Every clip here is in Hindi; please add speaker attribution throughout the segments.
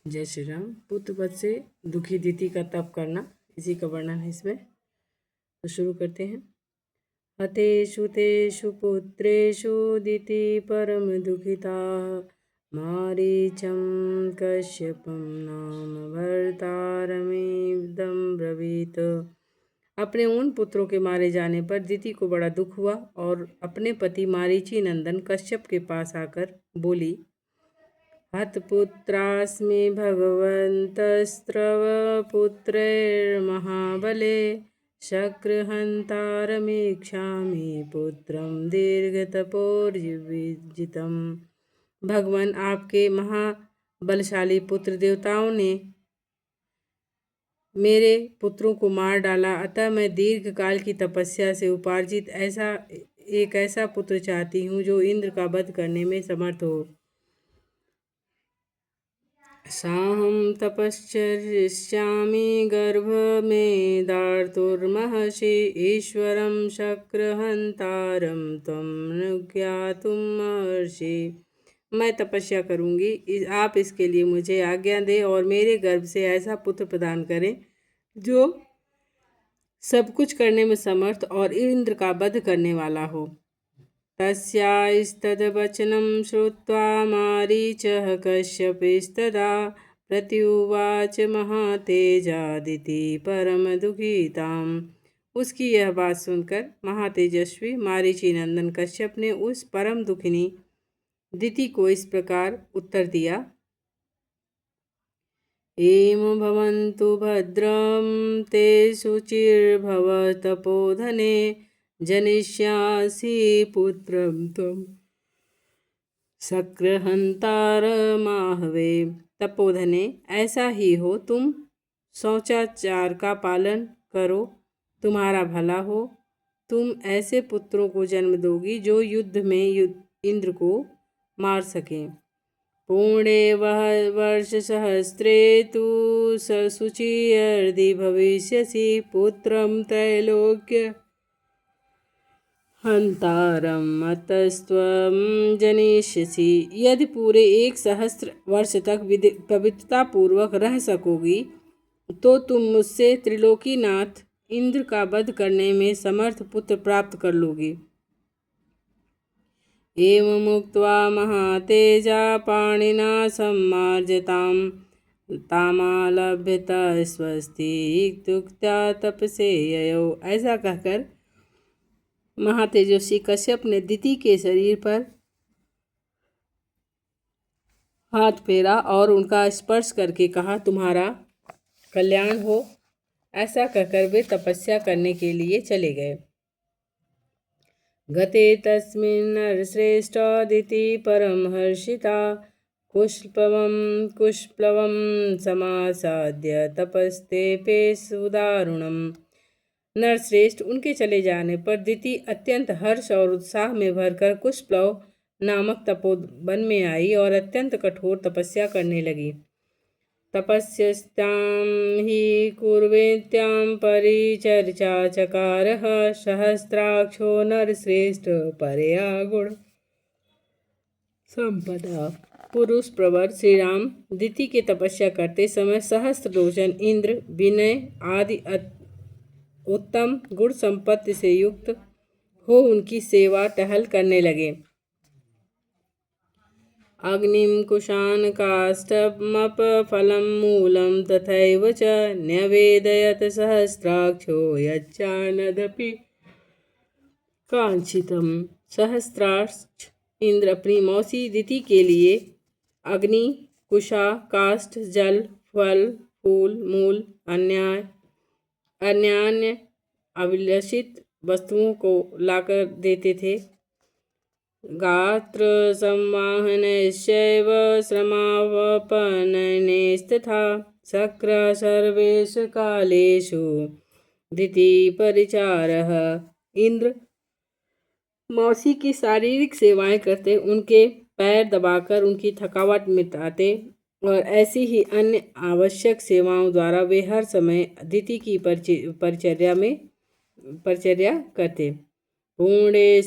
Speaker 1: जय श्री राम। पुत्रवध से दुखी दिति का तप करना, इसी का वर्णन है इसमें। तो शुरू करते हैं। हतेषु तेषु पुत्रेषु दिति परम दुखिता, मारीचं कश्यपं नाम भर्तारमिदं ब्रवीत। अपने उन पुत्रों के मारे जाने पर दिति को बड़ा दुख हुआ और अपने पति मारीची नंदन कश्यप के पास आकर बोली, हतपुत्रास्मि भगवन्तस्त्रव पुत्रैर्महाबले, शक्रहन्तारमीक्षामि पुत्रं दीर्घतपोर्विजितम्। भगवान, आपके महाबलशाली पुत्र देवताओं ने मेरे पुत्रों को मार डाला, अतः मैं दीर्घ काल की तपस्या से उपार्जित एक ऐसा पुत्र चाहती हूँ जो इंद्र का वध करने में समर्थ हो। साहं तपश्चरिष्यामि गर्भ में दार्तुर्महर्षि, ईश्वरं शक्रहन्तारं त्वं अनुज्ञातुं महर्षि। मैं तपस्या करूंगी, आप इसके लिए मुझे आज्ञा दें और मेरे गर्भ से ऐसा पुत्र प्रदान करें जो सब कुछ करने में समर्थ और इंद्र का वध करने वाला हो। तस्यास्तद्वचनं श्रुत्वा मारीचः कश्यपस्तदा प्रत्युवाच महातेजादिति परमदुःखिताम्। उसकी यह बात सुनकर महातेजस्वी मारीची नंदन कश्यप ने उस परम दुखिनी दिति को इस प्रकार उत्तर दिया, एम भवन्तु भद्रं ते शुचिर्भव तपोधने, जनिष्यासि पुत्रं त्वं शक्रहन्तारमाहवे। तपोधने, ऐसा ही हो, तुम शौचाचार का पालन करो, तुम्हारा भला हो। तुम ऐसे पुत्रों को जन्म दोगी जो युद्ध में इंद्र को मार सकें। पूर्णे वर्षसहस्रे तु शुचिर्यदि भविष्यसि, पुत्रं त्रैलोक्य हंतारम अतस्त्वं जनिष्यसि। यदि पूरे 1 सहस्त्र वर्ष तक पवित्रता पूर्वक रह सकोगी तो तुम मुझसे त्रिलोकीनाथ इंद्र का वध करने में समर्थ पुत्र प्राप्त कर लोगी। एवमुक्त्वा महातेजा पाणिना सम्मार्जतां तामालभ्यत स्वस्ति इत्युक्त्या तपसे ययौ। ऐसा कहकर महातेजस्वी कश्यप ने दिति के शरीर पर हाथ फेरा और उनका स्पर्श करके कहा, तुम्हारा कल्याण हो। ऐसा कहकर वे तपस्या करने के लिए चले गए। गते तस्मिन् नरश्रेष्ठ दिति परमहर्षिता, कुशप्लवं समासाद्य तपस्तेपे सुदारुणम्। नरश्रेष्ठ, उनके चले जाने पर दिति अत्यंत हर्ष और उत्साह में भरकर कुशप्लव नामक तपोवन में आई और अत्यंत कठोर तपस्या करने लगी। तपस्यास्तां हि कुर्वेत्यां परिचर्चा चकारः, सहस्राक्षो नरश्रेष्ठ परया गुण संपदा। पुरुष प्रवर श्री राम दिति के तपस्या करते समय सहस्त्र लोचन इंद्र विनय आदि उत्तम गुण संपत्ति से युक्त हो उनकी सेवा टहल करने लगे। अग्निं कुशान काष्ठमप फलं मूलं तथैव च न्यवेदयत सहस्राक्षो यच्चानदपि कांक्षितम्। सहस्राक्ष इंद्र अपनी मौसी दिति के लिए अग्नि, कुशा, काष्ठ, जल, फल, फूल, मूल, अन्य अभिलषित वस्तुओं को लाकर देते थे। गात्र संवाहनैश्चैव श्रमावपननैस्तथा शक्र सर्वेषु कालेषु दिति परिचारः। इंद्र मौसी की शारीरिक सेवाएं करते, उनके पैर दबाकर उनकी थकावट मिटाते और ऐसी ही अन्य आवश्यक सेवाओं द्वारा वे हर समय दिति की परिचर्या करते। पूर्णे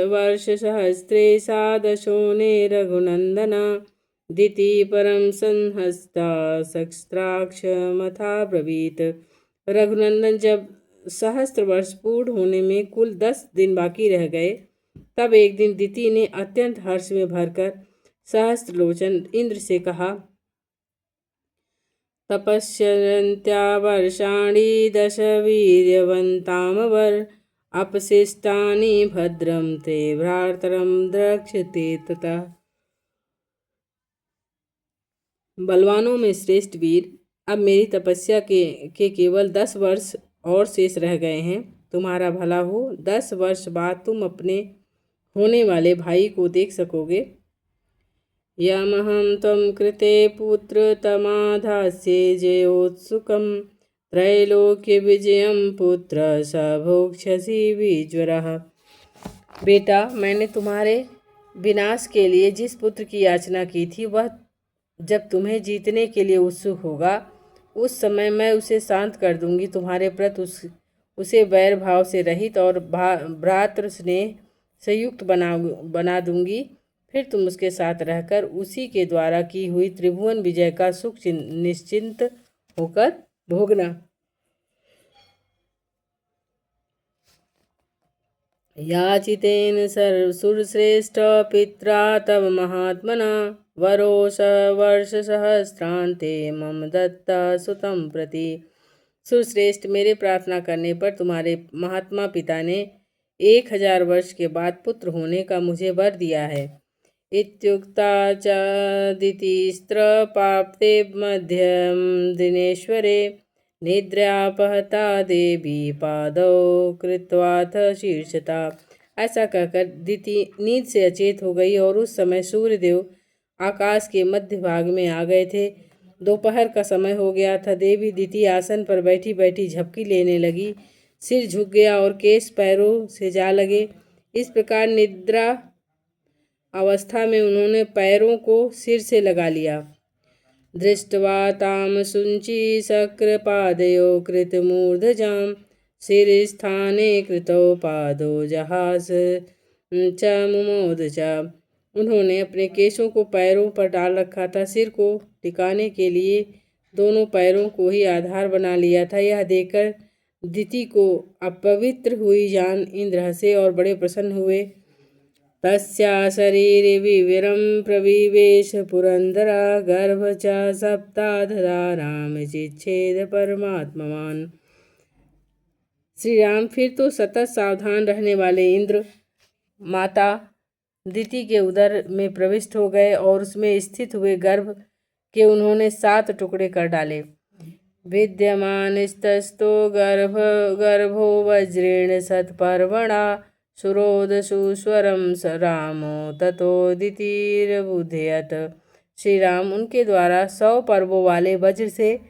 Speaker 1: वर्ष सहस्रे सा दशोने रघुनंदना, दिति परम संहस्ता शस्त्राक्षमथा ब्रवीत। रघुनंदन जब सहस्त्र वर्ष पूर्ण होने में कुल 10 दिन बाकी रह गए, तब एक दिन दिति ने अत्यंत हर्ष में भरकर सहस्त्रलोचन इंद्र से कहा, तपस्यन्त्या वर्षाणि दश वीर्यवन्तामवर अपशिष्टानि भद्रं ते भ्रातरं द्रक्ष्यते ततः। बलवानों में श्रेष्ठ वीर, अब मेरी तपस्या के केवल 10 वर्ष और शेष रह गए हैं। तुम्हारा भला हो, 10 वर्ष बाद तुम अपने होने वाले भाई को देख सकोगे। यमहं त्वं कृते पुत्र तमाधास्ये जयोत्सुकं त्रैलोक्य विजयं पुत्र स भोक्ष्यसि विज्वरः। बेटा, मैंने तुम्हारे विनाश के लिए जिस पुत्र की याचना की थी, वह जब तुम्हें जीतने के लिए उत्सुक होगा, उस समय मैं उसे शांत कर दूंगी। तुम्हारे प्रति उसे वैर भाव से रहित और भ्रातृ स्नेह से युक्त बना दूंगी। फिर तुम उसके साथ रहकर उसी के द्वारा की हुई त्रिभुवन विजय का सुख निश्चिंत होकर भोगना। याचितेन सुरश्रेष्ठ पित्रा तव महात्मना वरोष वर्ष सहस्रांते मम दत्ता सुतम प्रति। सुरश्रेष्ठ, मेरे प्रार्थना करने पर तुम्हारे महात्मा पिता ने 1000 वर्ष के बाद पुत्र होने का मुझे वर दिया है। इत्युक्ता च दितिस्त्र पाप्ते मध्यम दिनेश्वरे निद्रापहता देवी पादौ कृत्वाथ शीर्षता। ऐसा कहकर दिति नींद से अचेत हो गई और उस समय सूर्यदेव आकाश के मध्य भाग में आ गए थे। दोपहर का समय हो गया था। देवी दिति आसन पर बैठी बैठी झपकी लेने लगी। सिर झुक गया और केश पैरों से जा लगे। इस प्रकार निद्रा अवस्था में उन्होंने पैरों को सिर से लगा लिया। दृष्ट्वा ताम सुंची शक्रपादयो कृतमूर्धजाम शिरस्थाने कृतो पादो जहास च मुमोद च। उन्होंने अपने केशों को पैरों पर डाल रखा था। सिर को टिकाने के लिए दोनों पैरों को ही आधार बना लिया था। यह देखकर दिति को अपवित्र हुई जान इंद्र हंसे और बड़े प्रसन्न हुए। तस्या शरीरे विविरं प्रविवेश पुरंदरा गर्भ च सप्ताधराम चिच्छेद परमात्मवान। श्री राम फिर तो सतत सावधान रहने वाले इंद्र माता दिति के उदर में प्रविष्ट हो गए और उसमें स्थित हुए गर्भ के उन्होंने 7 टुकड़े कर डाले। विद्यमानस्तस्तो गर्भो वज्रेण सत्पर्वणा सुरोदसुस्वरम स रामो ततो दितिर्बुध्यत। श्री राम उनके द्वारा 100 पर्वों वाले वज्र से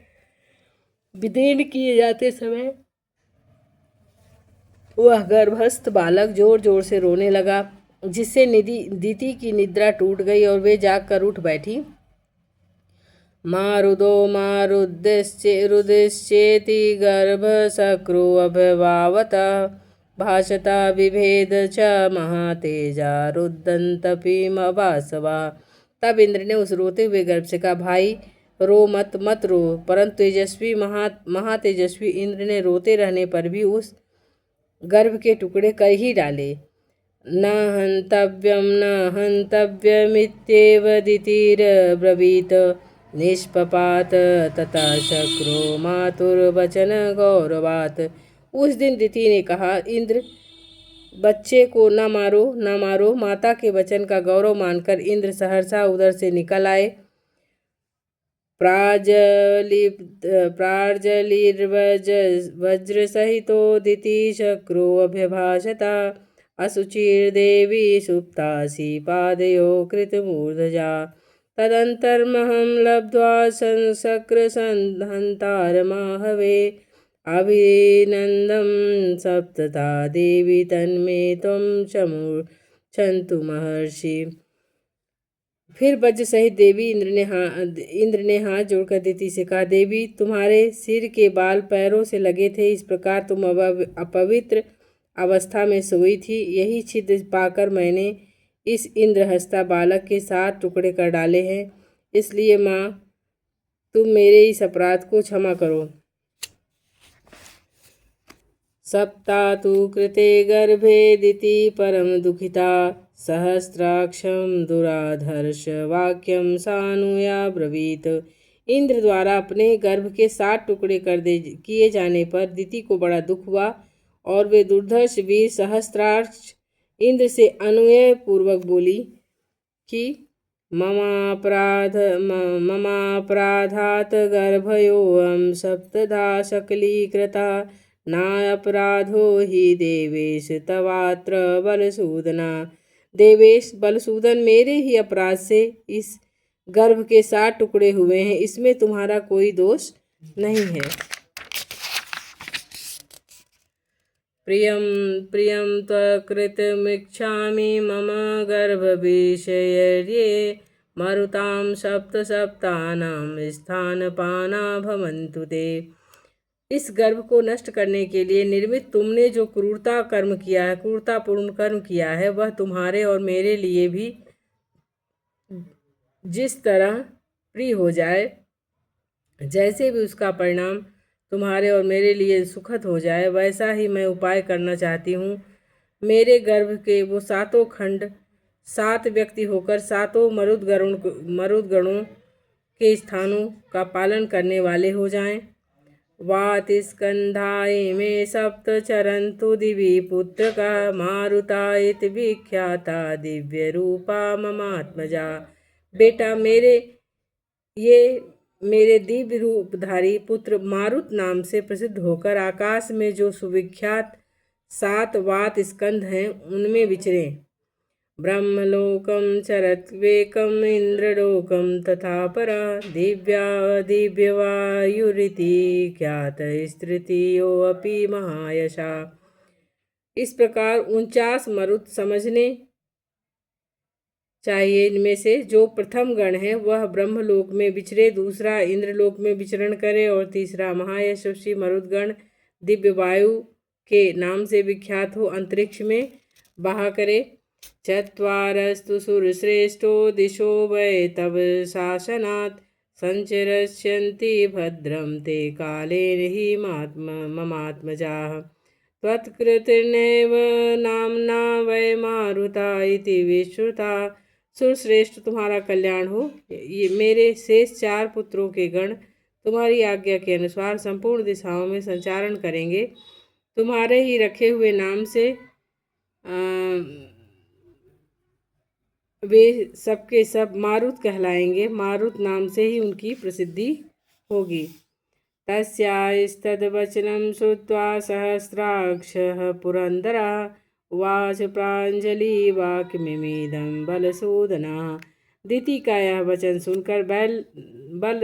Speaker 1: विदीर्ण किए जाते समय वह गर्भस्थ बालक जोर जोर से रोने लगा, जिससे दिति की निद्रा टूट गई और वे जागकर उठ बैठी। मारुदो रुदिश्चेति गर्भ सक्रो अभवावता भाषता विभेद च महातेजा रुदंतपि वासवा। तब इंद्र ने उस रोते हुए गर्भ से कहा, भाई रो मत रो। परंतु तेजस्वी महातेजस्वी इंद्र ने रोते रहने पर भी उस गर्भ के टुकड़े कर ही डाले। न हन्तव्यमित्येव दितिर्ब्रवीत निष्पपात तथा शक्रो मातुर्वचन गौरवात। उस दिन दिति ने कहा, इंद्र बच्चे को न मारो। माता के वचन का गौरव मानकर इंद्र सहर्षा उदर से निकल आए। प्रार्जलिर्वज्र सहितो दिति शक्रो अभ्यभाषता असुचिर्देवी सुप्तासि पादयो कृतमूर्धजा। तदंतर्महं लब्ध्वा शक्रसंहन्तारमाहवे अभिनंदं सप्तता देवी तन्मे त्वं क्षन्तु महर्षि। फिर वज्र सहित देवी इंद्र ने हाथ जोड़कर दिति से कहा, देवी तुम्हारे सिर के बाल पैरों से लगे थे, इस प्रकार तुम अपवित्र अवस्था में सोई थी। यही छिद्र पाकर मैंने इस इंद्रहस्ता बालक के 7 टुकड़े कर डाले हैं। इसलिए माँ तुम मेरे इस अपराध को क्षमा करो। सप्ता तु कृते गर्भेदिति परम दुखिता सहस्राक्षम दुराधर्ष वाक्यम सानुया ब्रवीत। इंद्र द्वारा अपने गर्भ के 7 टुकड़े किए जाने पर दिति को बड़ा दुख हुआ और वे दुर्धर्ष वीर सहस्त्राक्ष इंद्र से अनुनय पूर्वक बोली कि ममापराधात गर्भयोऽहं सप्तधा सकलीकृता नापराधो हि देवेश तवात्र बलसूदना। देवेश बलसूदन, मेरे ही अपराध से इस गर्भ के 7 टुकड़े हुए हैं, इसमें तुम्हारा कोई दोष नहीं है। प्रियं प्रियं त्वकृतमिच्छामि मम गर्भविषये मरुतां सप्तानां स्थानपाना भवन्तु ते। इस गर्भ को नष्ट करने के लिए निर्मित तुमने जो क्रूरतापूर्ण कर्म किया है, वह तुम्हारे और मेरे लिए भी जिस तरह प्रिय हो जाए, जैसे भी उसका परिणाम तुम्हारे और मेरे लिए सुखद हो जाए, वैसा ही मैं उपाय करना चाहती हूँ। मेरे गर्भ के वो 7 खंड 7 व्यक्ति होकर 7 मरुदगणों के स्थानों का पालन करने वाले हो जाएं। वातिस्कंधाय में सप्त चरन्तु दिवि पुत्रका मारुता इति विख्याता दिव्य रूपा ममात्मजा। बेटा मेरे दिव्य रूपधारी पुत्र मारुत नाम से प्रसिद्ध होकर आकाश में जो सुविख्यात 7 वात स्कंध हैं, उनमें विचरें। ब्रह्मलोकं चरत्वेकम् इंद्रलोकं तथा परा दिव्यवायुरिति ख्यात स्त्रीयोऽपि महायशा। इस प्रकार 49 मरुत समझने चाहिए। इनमें से जो प्रथम गण है वह ब्रह्मलोक में विचरे, दूसरा इंद्रलोक में विचरण करे और तीसरा महायशस्वी मरुदगण दिव्य वायु के नाम से विख्यात हो अंतरिक्ष में बहा करे। चत्वारस्तु सुरश्रेष्ठो दिशो वै तव शासनात् संचरष्यन्ति भद्रं ते कालेन हि ममात्मजाः। त्वत्कृतिर्नैव नाम्ना वै मारुता इति विश्रुता। सुरश्रेष्ठ, तुम्हारा कल्याण हो। ये मेरे शेष 4 पुत्रों के गण तुम्हारी आज्ञा के अनुसार संपूर्ण दिशाओं में संचारण करेंगे। तुम्हारे ही रखे हुए नाम से वे सबके सब मारुत कहलाएंगे। मारुत नाम से ही उनकी प्रसिद्धि होगी। तस्यास्तद्वचनं श्रुत्वा सहस्राक्षः पुरन्दरः उवाच प्राञ्जलि वाक्यमिदं बलसूदनः। दिति का यह वचन सुनकर बल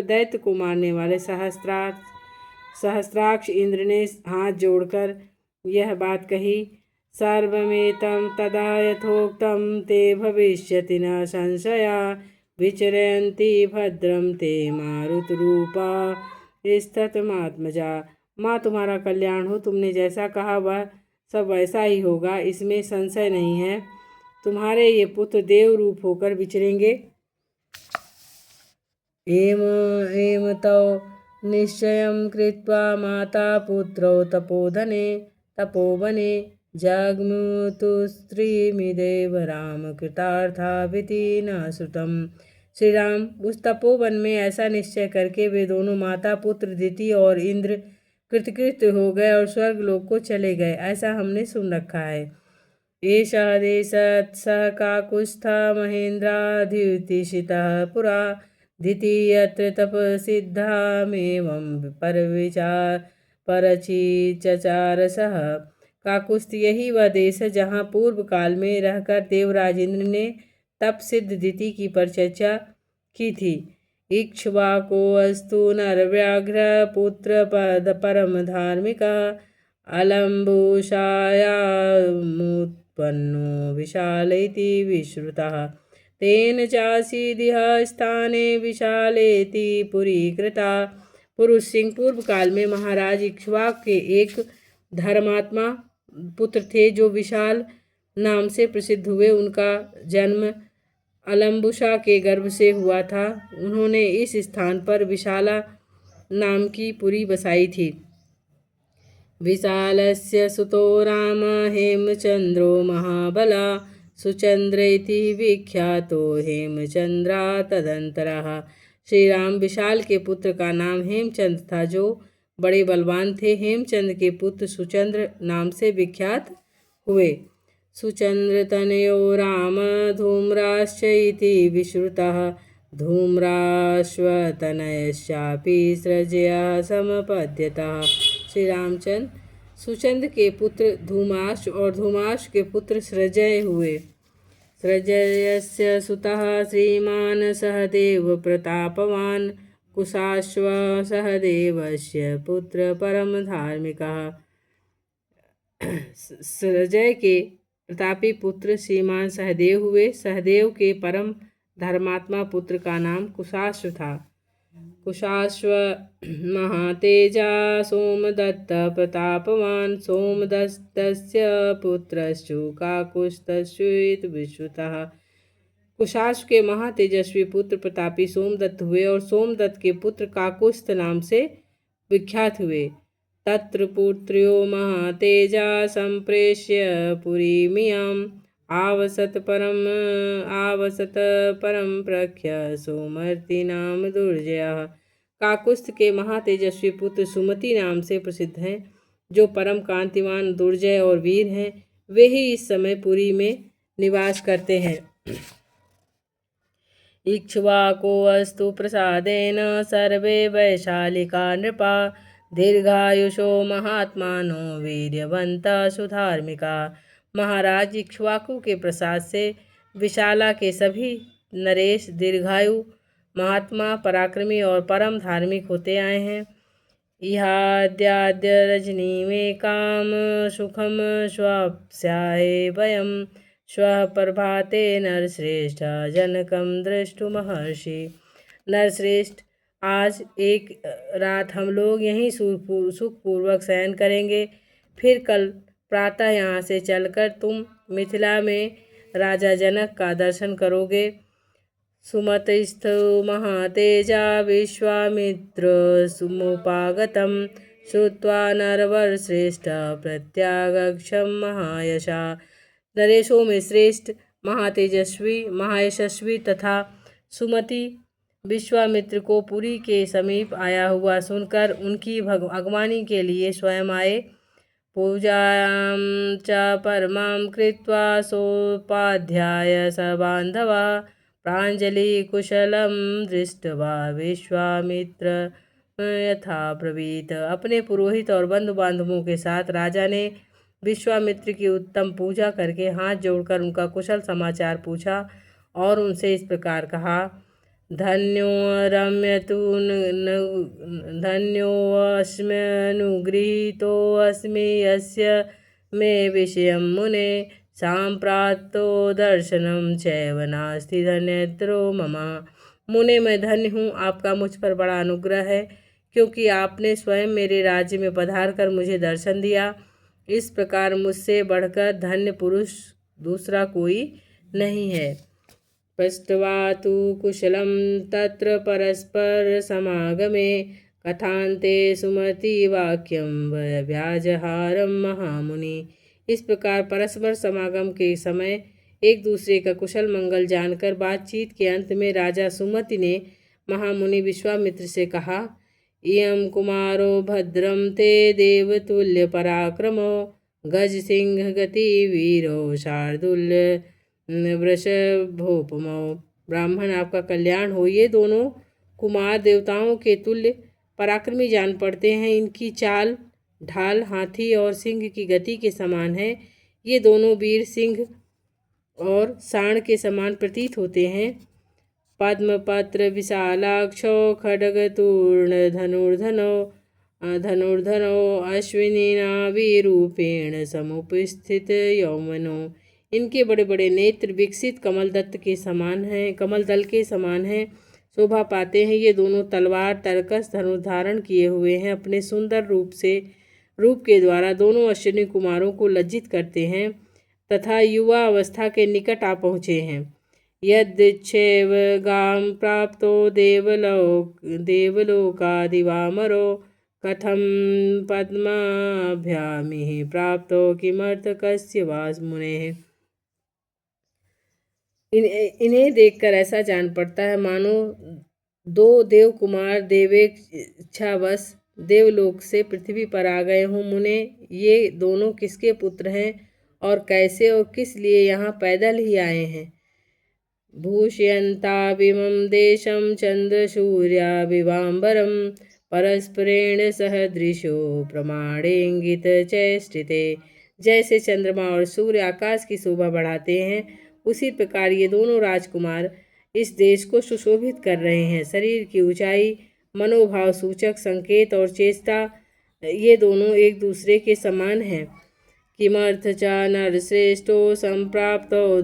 Speaker 1: दैत्य को मारने वाले सहस्राक्ष इंद्र ने हाथ जोड़कर यह बात कही। सर्वमेतं तदा यथोक्तं ते भविष्यति न संशया विचरन्ति भद्रं ते मारुतरूपा स्थितमात्मजा। माँ, तुम्हारा कल्याण हो। तुमने जैसा कहा वह सब वैसा ही होगा, इसमें संशय नहीं है। तुम्हारे ये पुत्र देव रूप होकर विचरेंगे। एम तौ निश्चयं कृत्वा माता पुत्रौ तपोवने जग्मुतु स्त्रीमिदेव राम कृतार्थाविति न श्रुतम्। श्री राम, उस तपोवन में ऐसा निश्चय करके वे दोनों माता पुत्र दिति और इंद्र कृतकृत्य हो गए और स्वर्गलोक को चले गए, ऐसा हमने सुन रखा है। एषः देशः सः काकुत्स्थः महेन्द्राद्युतिषितः पुरा दिति यत्र तपसिद्धामेवं परचिचचार सः। काकुत्स्थ यही वह देश है जहाँ पूर्व काल में रहकर देवराज इंद्र ने तप सिद्ध दिति की परिचर्चा की थी। इक्ष्वाको अस्तु नरव्याघ्र पुत्र पद परम धार्मिका अलम्बुषायामुत्पन्नो विशाल इति विश्रुतः। तेन चासीदिह स्थाने विशालेति पुरी कृता। पुरुष सिंह, पूर्व काल में महाराज इक्ष्वाक के एक धर्मात्मा पुत्र थे जो विशाल नाम से प्रसिद्ध हुए। उनका जन्म अलम्बुसा के गर्भ से हुआ था। उन्होंने इस स्थान पर विशाला नाम की पुरी बसाई थी। विशालस्य सुतो राम हेमचंद्रो महाबला सुचंद्र इति विख्यातो हेमचंद्रा तदंतरः। श्री राम विशाल के पुत्र का नाम हेमचंद्र था, जो बड़े बलवान थे। हेमचंद्र के पुत्र सुचंद्र नाम से विख्यात हुए। सुचंद्र तनयो राम धूम्राश्च इति विश्रुतः धूम्राश्वतनयश्चापि सृजया समपद्यतः। श्री रामचंद्र सुचंद्र के पुत्र धूमाश्व और धूमाश्व के पुत्र सृजय हुए। सृजयस्य सुतः श्रीमान सहदेव प्रतापवान कुशाश्व सहदेवस्य पुत्र परम धार्मिकः। सृजय के प्रतापी पुत्र श्रीमान सहदेव हुए। सहदेव के परम धर्मात्मा पुत्र का नाम कुशाश्व था। कुशाश्व महातेजा सोमदत्त प्रतापवान सोमदत्तस्य पुत्रश्चु काकुत्स्थश्चेत् विश्रुतः। कुशाश्व के महातेजस्वी पुत्र प्रतापी सोमदत्त हुए और सोमदत्त के पुत्र काकुत्स्थ नाम से विख्यात हुए। तत्र पुत्र्यो महातेजा संप्रेष्य पुरीमियम् आवसत परम प्रख्य सोमर्ति नाम दुर्जयः। काकुत्स्थ के महातेजस्वी पुत्र सुमति नाम से प्रसिद्ध हैं, जो परम कांतिमान दुर्जय और वीर हैं। वे ही इस समय पुरी में निवास करते हैं। इक्ष्वाको अस्तु प्रसादेन सर्वे वैशालिका नृपा दीर्घायुषो महात्मानो वीर्यवंता सुधार्मिका। महाराज इक्ष्वाकु के प्रसाद से विशाला के सभी नरेश दीर्घायु महात्मा पराक्रमी और परम धार्मिक होते आए हैं। इहाद्याद्य रजनी में काम सुखम स्वाप्स्याहे वयम श्वः प्रभाते नरश्रेष्ठ जनकम दृष्टुमहर्षि। नरश्रेष्ठ, आज एक रात हम लोग यहीं सुखपूर्वक शयन करेंगे। फिर कल प्रातः यहाँ से चलकर तुम मिथिला में राजा जनक का दर्शन करोगे। सुमतिस्थो महातेजा विश्वामित्र सुमुपागतम श्रुत्वा नरवर श्रेष्ठ प्रत्यागक्षम महायशा। नरेशों में श्रेष्ठ महातेजस्वी महायशस्वी तथा सुमति विश्वामित्र को पुरी के समीप आया हुआ सुनकर उनकी अगवानी के लिए स्वयं आए। पूजां च परमां कृत्वा सोपाध्याय स बान्धवः प्राञ्जलि कुशलं दृष्ट्वा विश्वामित्र यथा ब्रवीत। अपने पुरोहित और बंधु बांधवों के साथ राजा ने विश्वामित्र की उत्तम पूजा करके हाथ जोड़कर उनका कुशल समाचार पूछा और उनसे इस प्रकार कहा। धन्योऽस्म्यनुगृहीतोऽस्मि यस्य मे विषयं मुने सांप्राप्तो दर्शनं चैव नास्ति धन्यतरो मम। मुने, मैं धन्य हूँ, आपका मुझ पर बड़ा अनुग्रह है, क्योंकि आपने स्वयं मेरे राज्य में पधार कर मुझे दर्शन दिया। इस प्रकार मुझसे बढ़कर धन्य पुरुष दूसरा कोई नहीं है। पृष्ट्वा तु कुशलं तत्र परस्पर समागमे कथान्ते सुमति वाक्यं व्याजहारं महामुनि। इस प्रकार परस्पर समागम के समय एक दूसरे का कुशल मंगल जानकर बातचीत के अंत में राजा सुमति ने महामुनि विश्वामित्र से कहा। इयं कुमारो भद्रं ते देवतुल्य पराक्रमो गज सिंह गति वीरो शार्दुल्य वृषभोपमो। ब्राह्मण, आपका कल्याण हो। ये दोनों कुमार देवताओं के तुल्य पराक्रमी जान पड़ते हैं। इनकी चाल ढाल हाथी और सिंह की गति के समान है। ये दोनों वीर सिंह और साण के समान प्रतीत होते हैं। पद्मपत्र विशालाक्षो खड्गतूर्ण धनुर्धनो अश्विनीना विरूपेण समुपस्थित यौवनो। इनके बड़े बड़े नेत्र विकसित कमल दल के समान हैं, शोभा पाते हैं। ये दोनों तलवार तरकस धनुष धारण किए हुए हैं। अपने सुंदर रूप के द्वारा दोनों अश्विनी कुमारों को लज्जित करते हैं तथा युवा अवस्था के निकट आ पहुँचे हैं। यदिच्छेव गां प्राप्तो देवलोकादिवामरो कथं पद्माभ्यामिः प्राप्तो किमर्थकस्य वा मुनेः। इन्हें देखकर ऐसा जान पड़ता है मानो दो देव कुमार देवेच्छावश देवलोक से पृथ्वी पर आ गए हों। मुने, ये दोनों किसके पुत्र हैं और कैसे और किस लिए यहाँ पैदल ही आए हैं। भूषयन्ताभिमं देशं चन्द्रसूर्याभिवाम्बरं परस्परेण सहदृशो प्रमाणेङ्गित चेष्टिते। जैसे चंद्रमा और सूर्य आकाश की शोभा बढ़ाते हैं, उसी प्रकार ये दोनों राजकुमार इस देश को सुशोभित कर रहे हैं। शरीर की ऊंचाई, मनोभाव सूचक संकेत और चेष्टा ये दोनों एक दूसरे के समान हैं। किमर्थ च नरश्रेष्ठो संप्राप्तो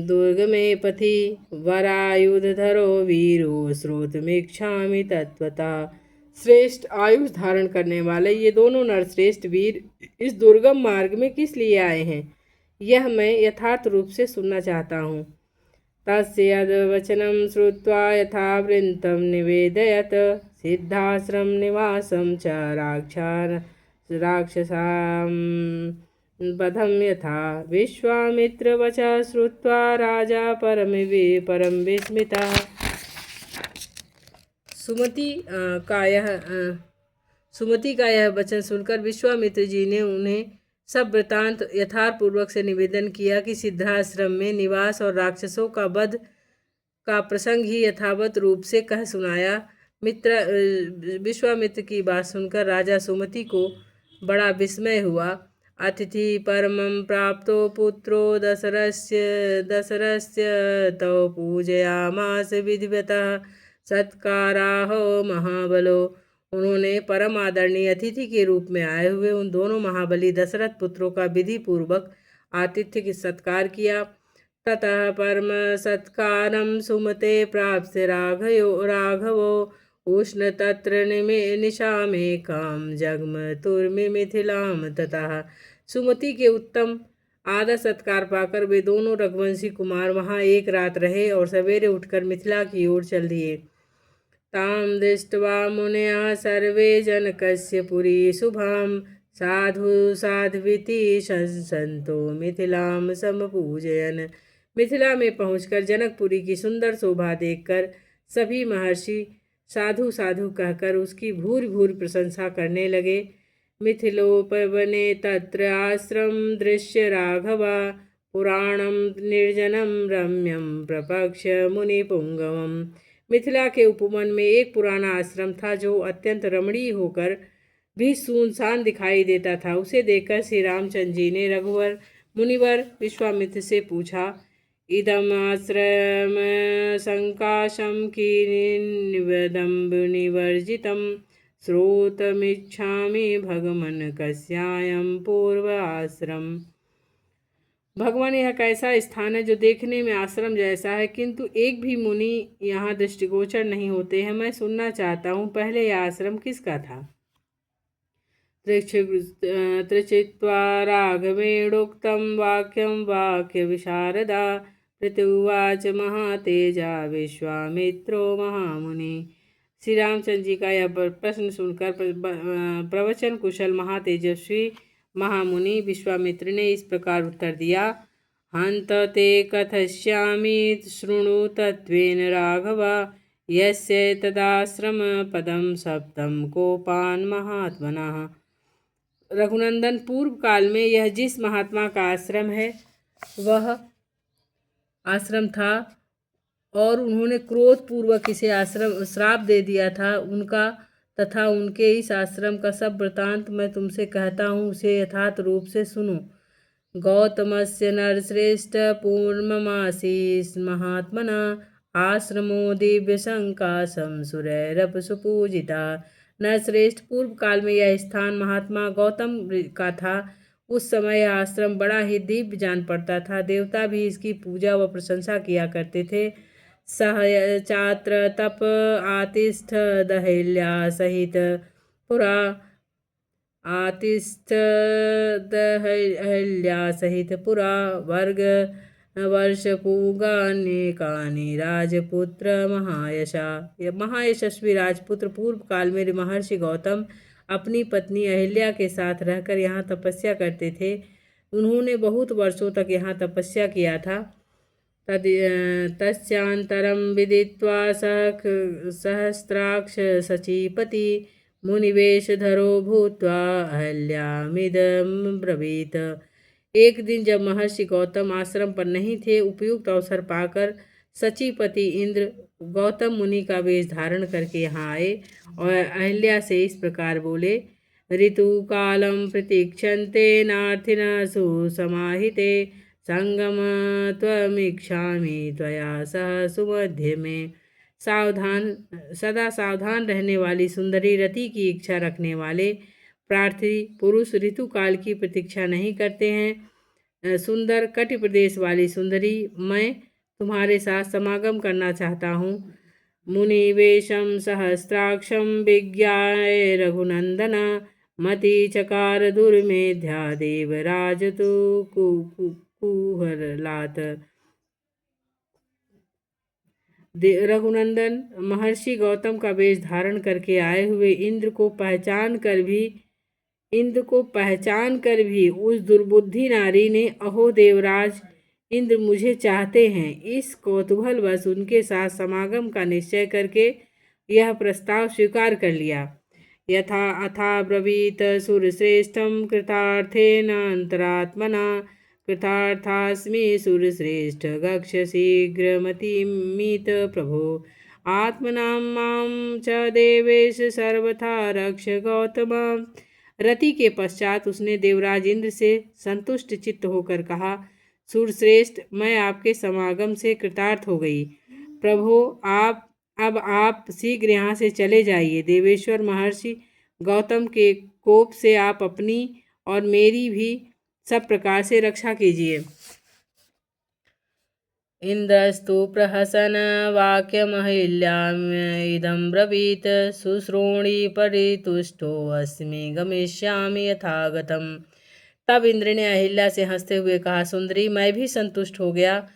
Speaker 1: दुर्गमे पथि वरायुधरो वीरो श्रोतमीक्षामि तत्वतः। श्रेष्ठ आयुष धारण करने वाले ये दोनों नरश्रेष्ठ वीर इस दुर्गम मार्ग में किस लिए आए हैं, यह मैं यथार्थ रूप से सुनना चाहता हूँ। तस्य यद्वचनं श्रुत्वा यथावृत्तं निवेदयत् सिद्धाश्रम निवासं च राक्षसां वधं यथा। विश्वामित्रवचः श्रुत्वा राजा परम विस्मितः। सुमति का यह वचन सुनकर विश्वामित्र जी ने उन्हें सब वृतांत यथार्थपूर्वक से निवेदन किया कि सिद्धाश्रम में निवास और राक्षसों का वध का प्रसंग ही यथावत रूप से कह सुनाया। विश्वामित्र की बात सुनकर राजा सुमति को बड़ा विस्मय हुआ। अतिथि परमं प्राप्तो पुत्रो दशरथस्य तौ पूजयामास विधिवतः सत्काराहो महाबलो। उन्होंने परम आदरणीय अतिथि के रूप में आए हुए उन दोनों महाबली दशरथ पुत्रों का विधि पूर्वक आतिथ्य की सत्कार किया। ततः परम सत्कारं सुमते प्राप्त राघवो उष्ण तत्र निशामेकां जगमतुर्मि मिथिलां ततः। सुमति के उत्तम आदर सत्कार पाकर वे दोनों रघुवंशी कुमार वहां एक रात रहे और सवेरे उठकर मिथिला की ओर चल दिए। तां दृष्ट्वा मुनयः सर्वे जनकस्य पुरी शुभां साधु साध्विति संतो मिथिलां समपूजयन्। मिथिला में पहुंचकर जनकपुरी की सुंदर शोभा देखकर सभी महर्षि साधु साधु कहकर उसकी भूरि भूरि प्रशंसा करने लगे। मिथिलोपवने तत्र आश्रम दृश्य राघवा पुराणं निर्जनं रम्यं प्रपक्ष मुनिपुंगवम्। मिथिला के उपवन में एक पुराना आश्रम था जो अत्यंत रमणीय होकर भी सुनसान दिखाई देता था। उसे देखकर श्री रामचंद्र जी ने रघुवर मुनिवर विश्वामित्र से पूछा, इदम आश्रम संकाशम निवर्जितम श्रोतमिच्छामि भगवन कस्यायं पूर्व आश्रम। भगवान, यह कैसा स्थान है जो देखने में आश्रम जैसा है, किंतु एक भी मुनि यहाँ दृष्टिगोचर नहीं होते हैं। मैं सुनना चाहता हूँ, पहले यह आश्रम किसका था। त्रिचित्वा राघवेणोक्तं वाक्यं वाक्य विशारदा ऋतुवाच महातेजा विश्वामित्रो महामुनि। श्री रामचंद्र जी का यह प्रश्न सुनकर प्रवचन कुशल महातेजस्वी महामुनि विश्वामित्र ने इस प्रकार उत्तर दिया, हंत ते कथयिष्यामि शृणु तत्त्वेन राघवा यस्य तदाश्रम पदम सप्तम कोपान महात्मनः। रघुनंदन, पूर्व काल में यह जिस महात्मा का आश्रम है वह आश्रम था और उन्होंने क्रोध पूर्वक इसे आश्रम श्राप दे दिया था, उनका तथा उनके इस आश्रम का सब वृतांत मैं तुमसे कहता हूँ, उसे यथार्थ रूप से सुनो। गौतमस्य नरश्रेष्ठ पूर्णमासीस महात्मना आश्रमो दिव्य संकाशम सुरैरप सुपूजिता। नरश्रेष्ठ, पूर्व काल में यह स्थान महात्मा गौतम का था। उस समय यह आश्रम बड़ा ही दिव्य जान पड़ता था। देवता भी इसकी पूजा व प्रशंसा किया करते थे। सह चात्र तप आतिष्ठ दहल्या सहित पुरा आतिष्ठ दहल्या सहित पुरा वर्ग वर्षपूगान्येकानि राजपुत्र महायशा। महायशस्वी राजपुत्र पूर्व काल में महर्षि गौतम अपनी पत्नी अहिल्या के साथ रहकर यहाँ तपस्या करते थे। उन्होंने बहुत वर्षों तक यहाँ तपस्या किया था। तस्यांतरं विदित्वा सहस्राक्ष सचीपति मुनिवेशधरो भूत्वा अहल्यामिदं ब्रवीत। एक दिन जब महर्षि गौतम आश्रम पर नहीं थे, उपयुक्त अवसर पाकर सचीपति इंद्र गौतम मुनि का वेश धारण करके यहाँ आए और अहिल्या से इस प्रकार बोले। ऋतुकालं प्रतीक्षन्ते नार्थिनः सुसमाहिते संगम त्वमीक्षामि त्वया सह सुमध्य में। सदा सावधान रहने वाली सुंदरी रति की इच्छा रखने वाले प्रार्थी पुरुष ऋतुकाल की प्रतीक्षा नहीं करते हैं। सुंदर कटि प्रदेश वाली सुंदरी, मैं तुम्हारे साथ समागम करना चाहता हूँ। मुनिवेशम सहस्राक्षम विज्ञाय रघुनंदन मति चकार दुर्मेध्या देवराज तु कुहरलात। रघुनंदन महर्षि गौतम का वेश धारण करके आए हुए इंद्र को पहचान कर भी उस दुर्बुद्धि नारी ने, अहो देवराज इंद्र मुझे चाहते हैं, इस कौतूहलवश उनके साथ समागम का निश्चय करके यह प्रस्ताव स्वीकार कर लिया। यथा अथा ब्रवीत सुरश्रेष्ठं कृतार्थेन अंतरात्मना कृतार्थास्मि सुरश्रेष्ठ गक्ष शीघ्रमतिमीत प्रभो आत्मनां मां च देवेश सर्वथा रक्ष गौतम। रति के पश्चात उसने देवराज इंद्र से संतुष्ट चित्त होकर कहा, सुरश्रेष्ठ मैं आपके समागम से कृतार्थ हो गई। प्रभो आप शीघ्र यहाँ से चले जाइए। देवेश्वर महर्षि गौतम के कोप से आप अपनी और मेरी भी सब प्रकार से रक्षा कीजिए। इंद्रस्तु प्रहसन वाक्यमहिल्यामिदं ब्रवीत शुश्रोणि परितुष्टो अस्मि गमिष्यामि यथागतम्। तब इंद्र ने अहिल्या से हंसते हुए कहा, सुंदरी मैं भी संतुष्ट हो गया,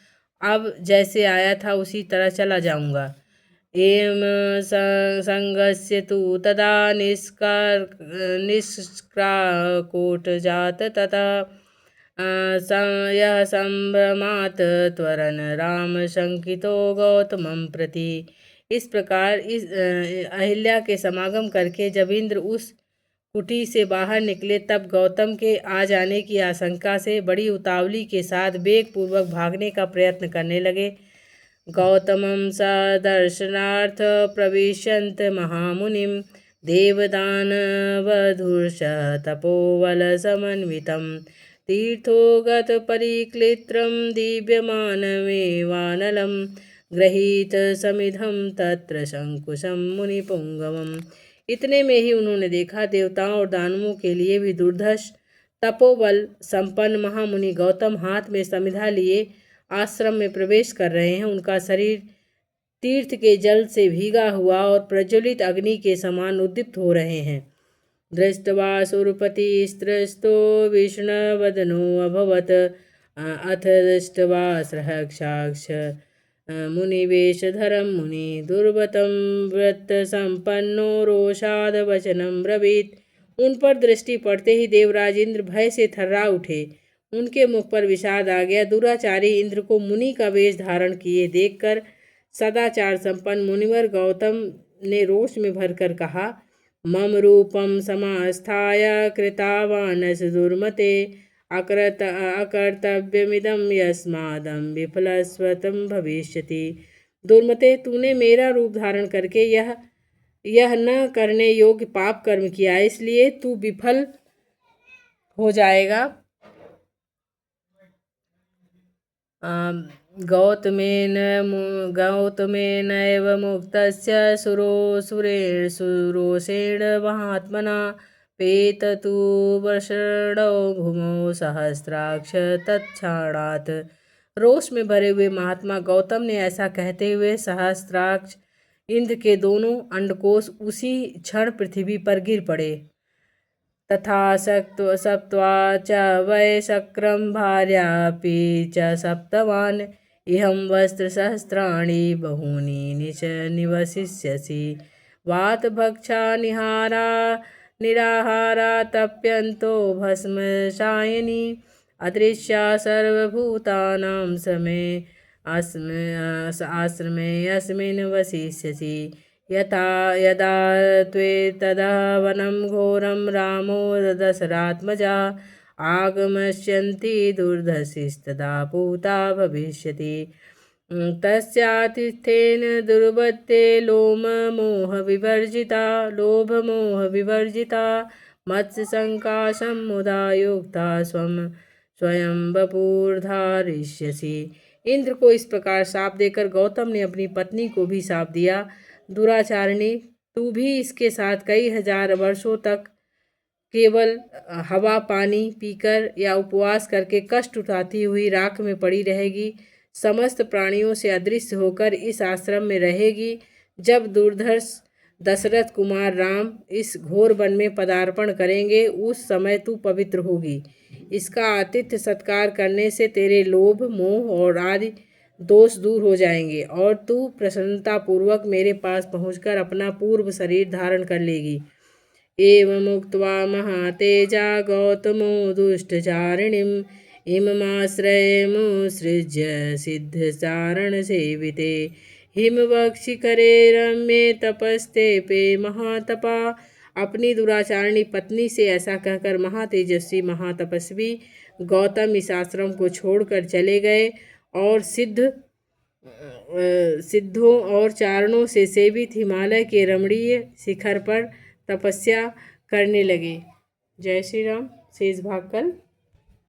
Speaker 1: अब जैसे आया था उसी तरह चला जाऊंगा। एम संगस्य तु तदा निष्क्राकोट जात तथा यः संभ्रमात् त्वरन् राम शंकितो गौतमं प्रति। इस प्रकार अहिल्या के समागम करके जब इंद्र उस कुटी से बाहर निकले, तब गौतम के आ जाने की आशंका से बड़ी उतावली के साथ वेग पूर्वक भागने का प्रयत्न करने लगे। गौतमं सदर्शनार्थ प्रविशन्त महामुनिं देवदानवधूर्ष तपोबलसमन्वितं तीर्थोगत परिक्लित्रं दिव्यमानमेवानलं गृहीत समिधं तत्र शंकुशं मुनिपुंगवम्। इतने में ही उन्होंने देखा, देवताओं और दानवों के लिए भी दुर्धर्ष तपोबल संपन्न महामुनि गौतम हाथ में समिधा लिए आश्रम में प्रवेश कर रहे हैं। उनका शरीर तीर्थ के जल से भीगा हुआ और प्रज्वलित अग्नि के समान उद्दीप्त हो रहे हैं। दृष्ट्वा सुरपतिस्त्रस्तो विष्णुवदनो अभवत् अथ दृष्ट्वा सहस्राक्ष मुनिवेशधरं मुनि दुर्वतं व्रत संपन्नो रोषाद वचनं ब्रवीत। उन पर दृष्टि पड़ते ही देवराज इंद्र भय से थर्रा उठे। उनके मुख पर विषाद आ गया। दुराचारी इंद्र को मुनि का वेश धारण किए देखकर सदाचार संपन्न मुनिवर गौतम ने रोष में भरकर कहा, मम रूपम समास्थाय कृतावानस दुर्मते अकर्तव्यमिदं यस्मादं विफलस्वतं भविष्यति। दुर्मते, तूने मेरा रूप धारण करके यह न करने योग्य पाप कर्म किया, इसलिए तू विफल हो जाएगा। गौतमेन एव मुक्तस्य सुरोषेण महात्मना पेततु वर्षणो भूमौ सहस्राक्ष तत्क्षणात्। रोष में भरे हुए महात्मा गौतम ने ऐसा कहते हुए सहस्राक्ष इंद्र के दोनों अंडकोश उसी क्षण पृथ्वी पर गिर पड़े। तथा सप्त्वा च वै शक्रं भार्यापि च सप्तवान् इहं वस्त्रसहस्राणि बहूनि निवसिष्यसि वातभक्षा निराहारा तप्यन्तो भस्मशायिनी अदृश्या सर्वभूतानां समे आश्रमे अस्मिन् वसिष्यसि यथा यदा त्वे तदा वनं घोरं रामो दशरात्मजा आगमष्यन्ति दुर्धर्षस्तदा पूता भविष्यति तस्यातिथ्येन दुर्वृत्ते लोभमोहविवर्जिता मत्स्यसंकाशमुदायुक्ता स्वयं वपुर्धारिष्यसि। इंद्र को इस प्रकार शाप देकर गौतम ने अपनी पत्नी को भी शाप दिया। दुराचारिणी, तू भी इसके साथ कई हजार वर्षों तक केवल हवा पानी पीकर या उपवास करके कष्ट उठाती हुई राख में पड़ी रहेगी। समस्त प्राणियों से अदृश्य होकर इस आश्रम में रहेगी। जब दुर्धर्ष दशरथ कुमार राम इस घोर वन में पदार्पण करेंगे उस समय तू पवित्र होगी। इसका आतिथ्य सत्कार करने से तेरे लोभ मोह और आदि दोष दूर हो जाएंगे और तू प्रसन्नता पूर्वक मेरे पास पहुंचकर अपना पूर्व शरीर धारण कर लेगी। एवं उक्त्वा महातेजा गौतमो दुष्टचारिणीम् इममाश्रयमुत्सृज्य सिद्धचारणसेविते हिमवक्षिकरे रम्ये तपस्तेपे महातपा। अपनी दुराचारिणी पत्नी से ऐसा कहकर महातेजस्वी महातपस्वी गौतम इस आश्रम को छोड़कर चले गए और सिद्धों और चारणों से सेवित हिमालय के रमणीय शिखर पर तपस्या करने लगे। जय श्री राम। शेष भाग कल।